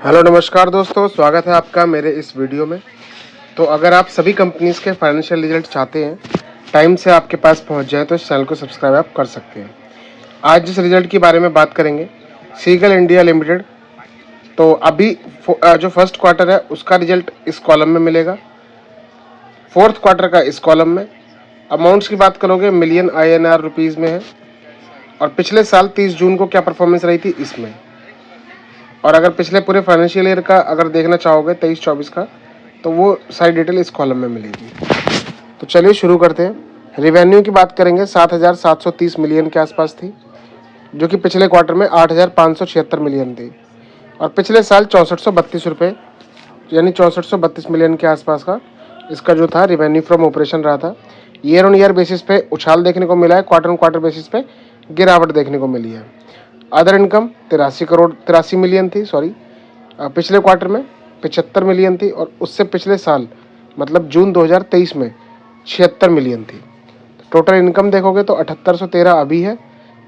Hello नमस्कार दोस्तों, स्वागत है आपका मेरे इस वीडियो में। तो अगर आप सभी कंपनीज़ के फाइनेंशियल रिजल्ट चाहते हैं टाइम से आपके पास पहुंच जाए तो इस चैनल को सब्सक्राइब आप कर सकते हैं। आज जिस रिजल्ट के बारे में बात करेंगे, सीगल इंडिया लिमिटेड। तो अभी जो फर्स्ट क्वार्टर है उसका रिजल्ट इस कॉलम में मिलेगा, फोर्थ क्वार्टर का इस कॉलम में। अमाउंट्स की बात करोगे मिलियन INR रुपीज़ में है, और पिछले साल 30 जून को क्या परफॉर्मेंस रही थी इसमें। और अगर पिछले पूरे फाइनेंशियल ईयर का अगर देखना चाहोगे 23-24 का, तो वो सारी डिटेल इस कॉलम में मिलेगी। तो चलिए शुरू करते हैं। रिवेन्यू की बात करेंगे 7,730 मिलियन के आसपास थी, जो कि पिछले क्वार्टर में 8,576 मिलियन थी। और पिछले साल 6432 रुपये यानी 6432 मिलियन के आसपास का इसका जो था रिवेन्यू फ्रॉम ऑपरेशन रहा था। ईयर ऑन ईयर बेसिस पे उछाल देखने को मिला है, क्वार्टर ऑन क्वार्टर बेसिस पे गिरावट देखने को मिली है। अदर इनकम 83 मिलियन थी, पिछले क्वार्टर में 75 मिलियन थी, और उससे पिछले साल मतलब जून 2023 में 76 मिलियन थी। टोटल इनकम देखोगे तो 7813 अभी है,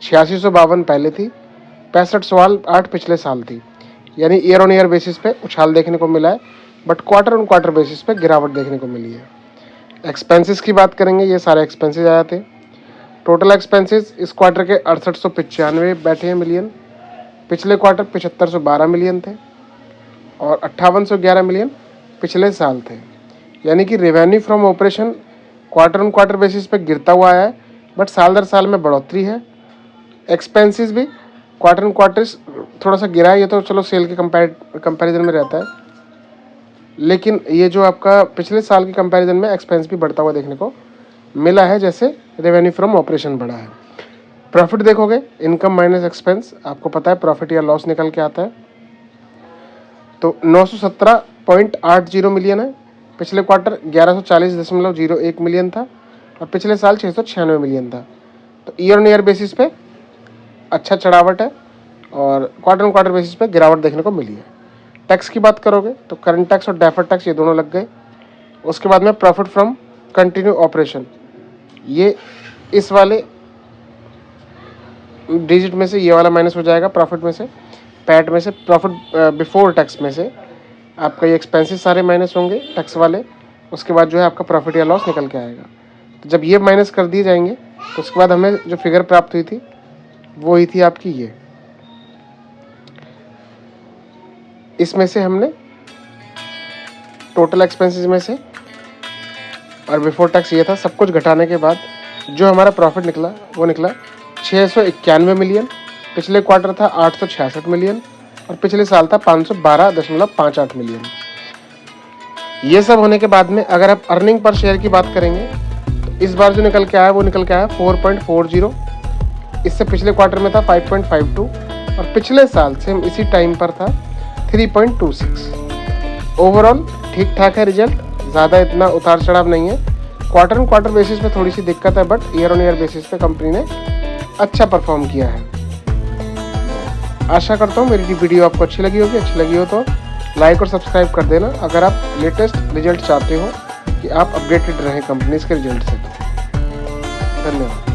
8652 पहले थी, 6508 पिछले साल थी। यानी ईयर ऑन ईयर बेसिस पे उछाल देखने को मिला है, but quarter on quarter basis पे गिरावट देखने को मिली है। एक्सपेंसेस की बात करेंगे, ये सारे एक्सपेंसेस आए थे। टोटल एक्सपेंसेस इस क्वार्टर के 6895 बैठे हैं मिलियन, पिछले क्वार्टर 7512 मिलियन थे, और 5811 मिलियन पिछले साल थे। यानी कि revenue from operation quarter on quarter basis पे गिरता हुआ आया है, बट साल दर साल में बढ़ोतरी है। एक्सपेंसेस भी क्वार्टर ऑन क्वार्टर थोड़ा सा गिरा है, ये तो चलो सेल के कंपैरिजन में रहता है, लेकिन ये जो आपका पिछले साल के कंपैरिजन में एक्सपेंस भी बढ़ता हुआ देखने को मिला है, जैसे रेवेन्यू फ्रॉम ऑपरेशन बढ़ा है। प्रॉफिट देखोगे इनकम माइनस एक्सपेंस, आपको पता है प्रॉफिट या लॉस निकल के आता है, तो 917.80 मिलियन है। पिछले क्वार्टर 1140.01 मिलियन था, और पिछले साल 696 मिलियन था। तो ईयर ऑन ईयर बेसिस पे अच्छा चढ़ावट है, और क्वार्टर ऑन क्वार्टर बेसिस पे गिरावट देखने को मिली है। टैक्स की बात करोगे तो करंट टैक्स और डेफर्ड टैक्स ये दोनों लग गए। उसके बाद में प्रॉफिट फ्रॉम कंटिन्यू ऑपरेशन, ये इस वाले डिजिट में से ये वाला माइनस हो जाएगा प्रॉफिट में से, पैट में से, प्रॉफिट बिफोर टैक्स में से आपका ये एक्सपेंसेस सारे माइनस होंगे टैक्स वाले। उसके बाद जो है आपका प्रॉफिट या लॉस निकल के आएगा। तो जब ये माइनस कर दिए जाएंगे तो उसके बाद हमें जो फिगर प्राप्त हुई थी वो ही थी आपकी ये। इसमें से हमने टोटल एक्सपेंसेस में से और बिफोर टैक्स ये था, सब कुछ घटाने के बाद जो हमारा प्रॉफिट निकला वो निकला 691 मिलियन। पिछले क्वार्टर था 866 मिलियन, और पिछले साल था 512.58 मिलियन। ये सब होने के बाद में अगर आप अर्निंग पर शेयर की बात करेंगे तो इस बार जो निकल के आया वो निकल के आया 4.40। इससे पिछले क्वार्टर में था 5.52, और पिछले साल सेम इसी टाइम पर था 3.26। ओवरऑल ठीक ठाक है रिजल्ट, ज़्यादा इतना उतार चढ़ाव नहीं है। क्वार्टर ऑन क्वार्टर बेसिस पे थोड़ी सी दिक्कत है, but year on year basis पे कंपनी ने अच्छा परफॉर्म किया है। आशा करता हूँ मेरी वीडियो आपको अच्छी लगी होगी। अच्छी लगी हो तो लाइक और सब्सक्राइब कर देना, अगर आप लेटेस्ट रिजल्ट चाहते हो कि आप अपडेटेड रहें कंपनीज के रिजल्ट से। धन्यवाद।